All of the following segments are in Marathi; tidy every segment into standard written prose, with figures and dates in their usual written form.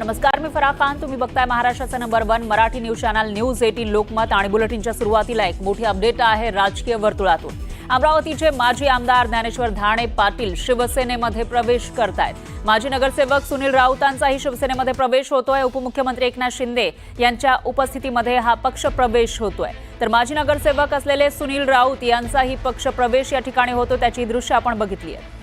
नमस्कार, मी फराह खान. तुम्ही बघताय महाराष्ट्राचा number 1 Marathi news channel news 18 Lokmat. आणि बुलेटिनच्या सुरुवातीला एक मोठी अपडेट आहे राजकीय वर्तुळातून. अमरावतीचे माजी आमदार ज्ञानेश्वर धाणे पाटील शिवसेनेमध्ये प्रवेश करतायत. माजी नगरसेवक सुनील राऊतांचाही शिवसेनेमध्ये प्रवेश होतोय. उपमुख्यमंत्री एकनाथ शिंदे यांच्या उपस्थितीमध्ये हा पक्ष प्रवेश होतोय. तर माजी नगरसेवक असलेले सुनील राऊत यांचाही पक्ष प्रवेश या ठिकाणी होतो. त्याची दृश्य आपण बघितली आहेत.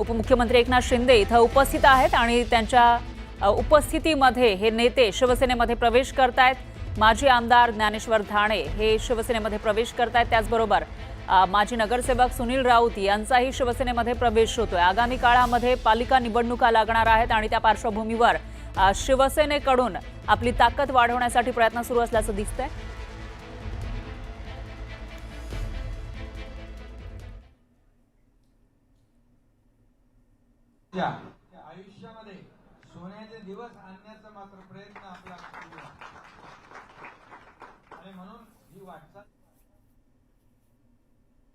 उपमुख्यमंत्री एकनाथ शिंदे इथं उपस्थित आहेत आणि त्यांच्या उपस्थितीमध्ये हे नेते शिवसेनेमध्ये प्रवेश करतायत. माजी आमदार ज्ञानेश्वर धाणे हे शिवसेनेमध्ये प्रवेश करतायत. त्याचबरोबर माजी नगरसेवक सुनील राऊत यांचाही शिवसेनेमध्ये प्रवेश होतोय. आगामी काळामध्ये पालिका निवडणुका लागणार आहेत आणि त्या पार्श्वभूमीवर शिवसेनेकडून आपली ताकद वाढवण्यासाठी प्रयत्न सुरू असल्याचं दिसतंय. आयुष्यामध्ये सोन्याचे दिवस आणण्याचा मात्र प्रयत्न आपला आणि म्हणून ही वाटचाल.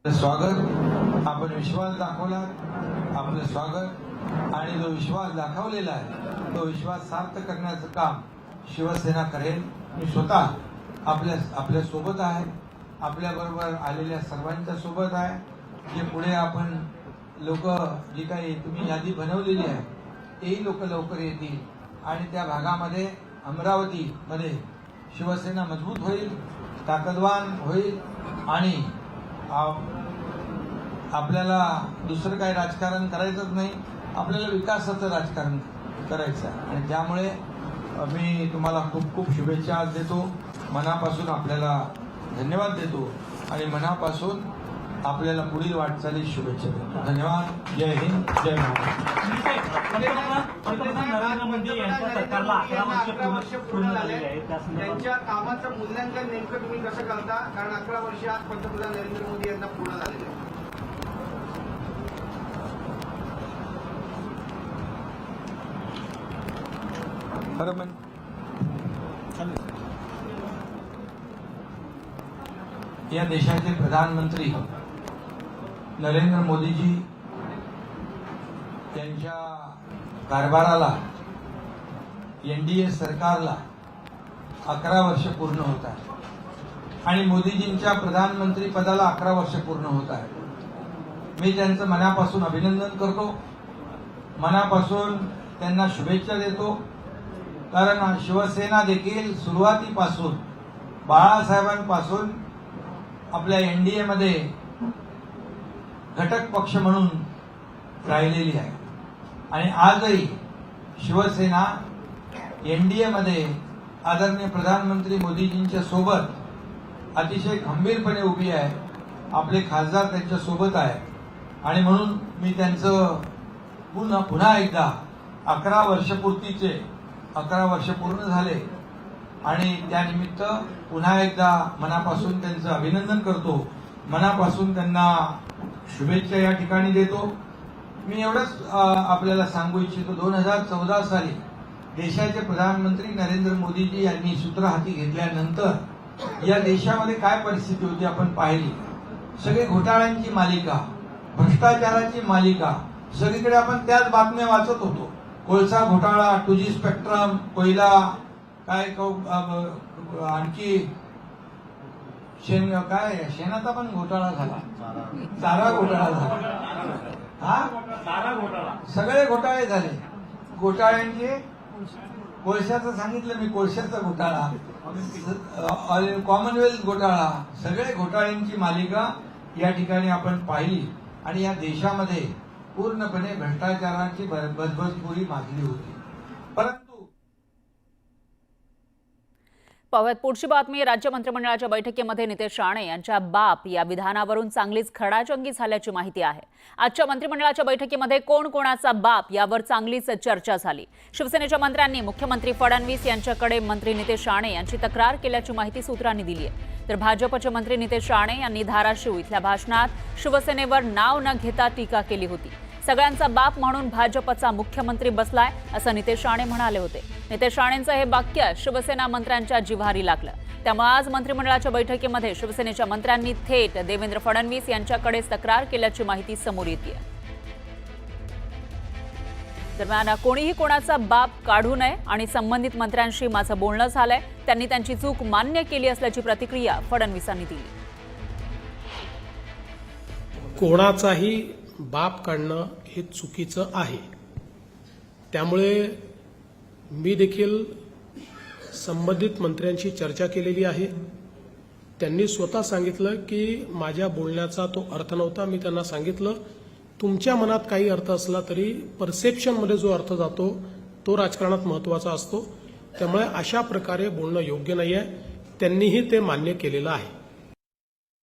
स्वागत. आपण विश्वास दाखवला, आपलं स्वागत. आणि जो विश्वास दाखवलेला आहे तो विश्वास सार्थ करण्याचं काम शिवसेना करेल. मी स्वतः आपल्या सोबत आहे, आपल्या बरोबर आलेल्या सर्वांच्या सोबत आहे. जे पुढे आपण लोक जी काही तुम्ही यादी बनवलेली आहे तेही लोक लवकर येतील आणि त्या भागामध्ये अमरावतीमध्ये शिवसेना मजबूत होईल, ताकदवान होईल. आणि आपल्याला दुसरं काही राजकारण करायचंच नाही, आपल्याला विकासाचं राजकारण करायचं आहे. आणि त्यामुळे मी तुम्हाला खूप खूप शुभेच्छा देतो, मनापासून आपल्याला धन्यवाद देतो आणि मनापासून आपल्याला पुढील वाटचालीस शुभेच्छा देतो. धन्यवाद. जय हिंद, जय महाराष्ट्र. नरेंद्र मोदी यांच्या सरकारला 11 वर्ष पूर्ण झालेले आहेत. त्यांच्या कामाचं मूल्यांकन नेमकं तुम्ही कसं करता? कारण 11 वर्ष आज पंतप्रधान नरेंद्र मोदी यांना पूर्ण झालेले आहे. बरोबर. या देशाचे प्रधानमंत्री नरेंद्र मोदीजी त्यांच्या कारभाराला, एनडीए सरकारला 11 वर्ष पूर्ण होत आहे आणि मोदीजींच्या प्रधानमंत्री पदाला 11 वर्ष पूर्ण होत आहे. मी त्यांचं मनापासून अभिनंदन करतो, मनापासून त्यांना शुभेच्छा देतो. कारण शिवसेना देखील सुरुवातीपासून बाळासाहेबांपासून आपल्या एनडीए मध्ये घटक पक्ष म्हणून राहिलेली आहे आणि आजही शिवसेना एनडीए मध्ये आदरणीय प्रधानमंत्री मोदीजींच्या सोबत अतिशय खंबीरपणे उभी आहे. आपले खासदार त्यांच्या सोबत आहे आणि म्हणून मी त्यांचं पुन्हा एकदा 11 वर्षपूर्तीचे 11 वर्ष पूर्ण झाले आणि त्यानिमित्त पुन्हा एकदा मनापासून त्यांचं अभिनंदन करतो, मनापासून त्यांना शुभेच्छा या ठिकाणी देतो. मी एवढंच आपल्याला सांगू इच्छितो, 2014 साली देशाचे प्रधानमंत्री नरेंद्र मोदीजी यांनी सूत्र हाती घेतल्यानंतर या देशामध्ये काय परिस्थिती होती आपण पाहिली. सगळे घोटाळ्यांची मालिका, भ्रष्टाचाराची मालिका, सगळीकडे आपण त्याच बातम्या वाचत होतो. कोळसा घोटाळा, 2G स्पेक्ट्रम, कोयला, काय आणखी शेणाचा पण घोटाळा झाला, चारा घोटाळा झाला, सगळे घोटाळे झाले. घोटाळ्यांचे कोळशाचं सांगितलं मी, कोळशाचा घोटाळा, कॉमनवेल्थ घोटाळा, सगळे घोटाळ्यांची मालिका या ठिकाणी आपण पाहिली आणि या देशामध्ये पूर्णपणे भ्रष्टाचाराची बजबजपुरी माजली होती. परंतु पाहूयात पुढची बातमी. राज्य मंत्रिमंडळाच्या बैठकीमध्ये नितेश राणे यांच्या बाप या विधानावरून चांगलीच खडाजंगी झाल्याची माहिती आहे. आजच्या मंत्रिमंडळाच्या बैठकीमध्ये कोण कोणाचा बाप यावर चांगलीच चर्चा झाली. शिवसेनेच्या मंत्र्यांनी मुख्यमंत्री फडणवीस यांच्याकडे मंत्री नितेश राणे यांची तक्रार केल्याची माहिती सूत्रांनी दिली आहे. तर भाजपचे मंत्री नितेश राणे यांनी धाराशिव इथल्या भाषणात शिवसेनेवर नाव न घेता टीका केली होती. सगळ्यांचा बाप म्हणून भाजपचा मुख्यमंत्री बसलाय असं नितेश राणे म्हणाले होते. नितेश राणेंचं हे वाक्य शिवसेना मंत्र्यांच्या जिव्हारी लागलं. त्यामुळे आज मंत्रिमंडळाच्या बैठकीमध्ये शिवसेनेच्या मंत्र्यांनी थेट देवेंद्र फडणवीस यांच्याकडे तक्रार केल्याची माहिती समोर येते. दरम्यान कोणीही कोणाचा बाप काढू नये आणि संबंधित मंत्र्यांशी माझं बोलणं झालंय, त्यांनी त्यांची चूक मान्य केली असल्याची प्रतिक्रिया फडणवीसांनी दिली. कोणाचाही बाप काढणं हे चुकीचं आहे. त्यामुळे मी देखील संबंधित मंत्र्यांशी चर्चा केलेली आहे. त्यांनी स्वतः सांगितलं की माझ्या बोलण्याचा तो अर्थ नव्हता. मी त्यांना सांगितलं तुमच्या मनात काही अर्थ असला तरी परसेप्शनमध्ये जो अर्थ जातो तो राजकारणात महत्त्वाचा असतो. त्यामुळे अशा प्रकारे बोलणं योग्य नाही आहे. त्यांनीही ते मान्य केलेलं आहे.